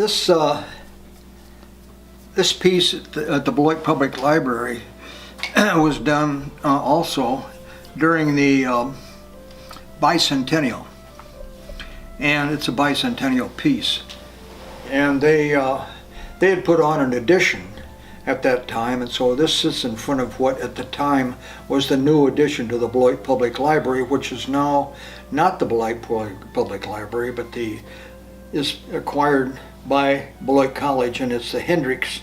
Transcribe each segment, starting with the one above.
This this piece at the Beloit Public Library was done also during the bicentennial, and it's a bicentennial piece. And they had put on an addition at that time, and so this sits in front of what at the time was the new addition to the Beloit Public Library, which is now not the Beloit Public Library, but is acquired by Beloit College, and it's the Hendricks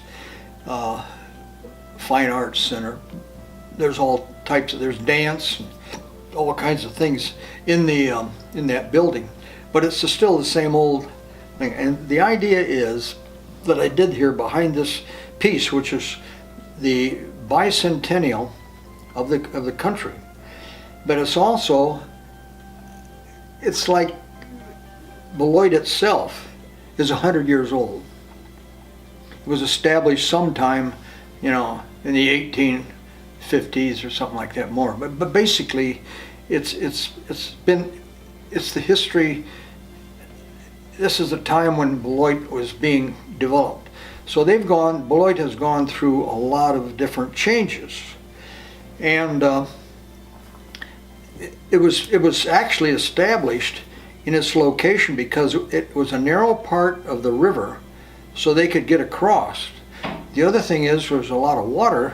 Fine Arts Center. There's all types of, there's dance, and all kinds of things in that building, but it's still the same old thing. And the idea is that I did here behind this piece, which is the bicentennial of the country, but it's also, it's like Beloit itself is 100 years old. It was established sometime, in the 1850s or something like that, more. But basically, it's the history. This is the time when Beloit was being developed. So Beloit has gone through a lot of different changes, and it was actually established in its location because it was a narrow part of the river, so they could get across. The other thing is there's a lot of water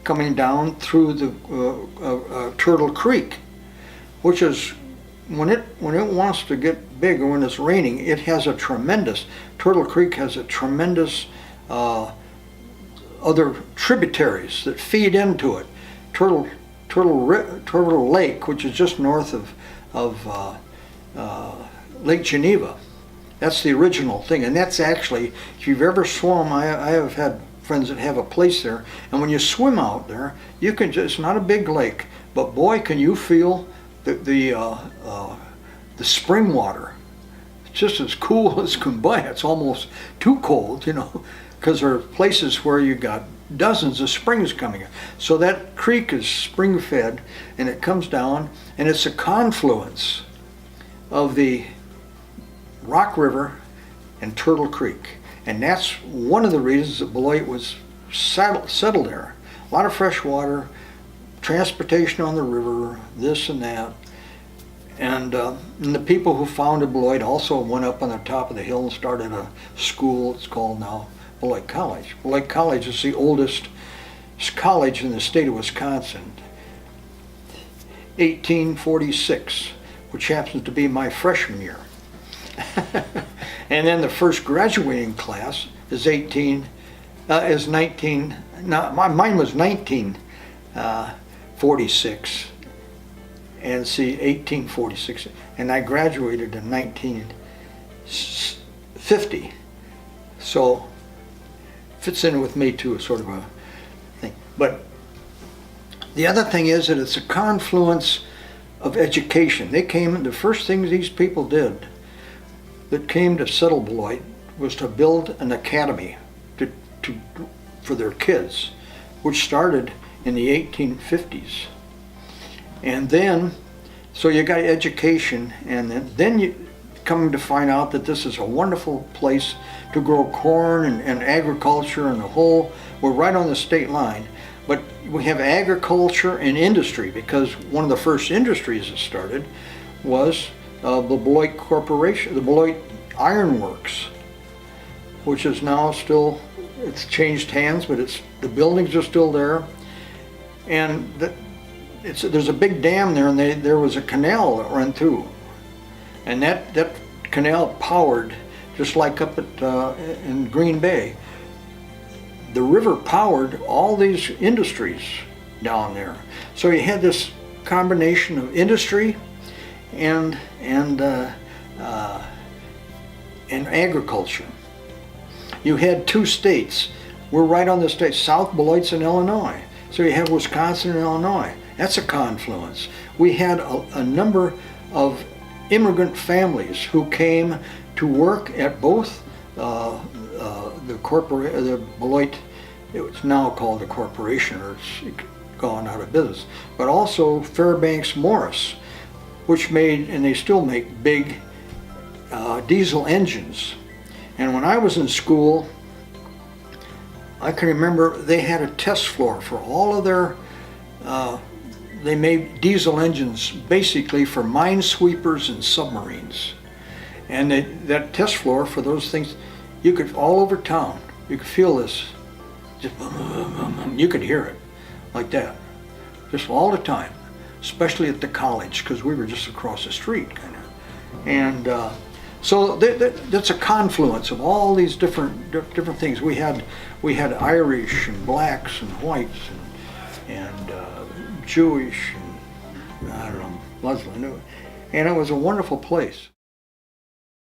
coming down through the Turtle Creek, which is when it wants to get big, or when it's raining, it has a tremendous, Turtle Creek has a tremendous other tributaries that feed into it. Turtle Lake, which is just north of Lake Geneva. That's the original thing, and that's actually, if you've ever swum, I have had friends that have a place there, and when you swim out there, you can just, it's not a big lake, but boy, can you feel the spring water. It's just as cool as can be. It's almost too cold, because there are places where you got dozens of springs coming in. So that creek is spring fed, and it comes down, and it's a confluence of the Rock River and Turtle Creek. And that's one of the reasons that Beloit was settled there. A lot of fresh water, transportation on the river, this and that. And the people who founded Beloit also went up on the top of the hill and started a school. It's called now Beloit College. Beloit College is the oldest college in the state of Wisconsin. 1846, which happens to be my freshman year. And then the first graduating class is 19. No, mine was 1946, and 1846, and I graduated in 1950. So fits in with me too, sort of a thing. But the other thing is that it's a confluence of education. The first things these people did that came to settle Beloit was to build an academy for their kids, which started in the 1850s. And then, so you got education, and then you come to find out that this is a wonderful place to grow corn and agriculture and the whole, we're right on the state line. But we have agriculture and industry, because one of the first industries that started was the Beloit Corporation, the Beloit Iron Works, which is now still, it's changed hands, but the buildings are still there. And there's a big dam there, and there was a canal that ran through. And that canal powered, just like up in Green Bay, the river powered all these industries down there. So you had this combination of industry and agriculture. You had two states. We're right on the state. South Beloit's in Illinois. So you have Wisconsin and Illinois. That's a confluence. We had a number of immigrant families who came to work at both the Beloit, it's now called a corporation, or it's gone out of business, but also Fairbanks Morris, which made, and they still make, big diesel engines. And when I was in school, I can remember they had a test floor for all of their, they made diesel engines basically for minesweepers and submarines. And that test floor for those things, you could, all over town, you could feel this, just boom, boom, boom, boom. You could hear it like that, just all the time, especially at the college, because we were just across the street, kind of. And so that's a confluence of all these different things. We had Irish and blacks and whites and Jewish and I don't know, Muslim, and it was a wonderful place.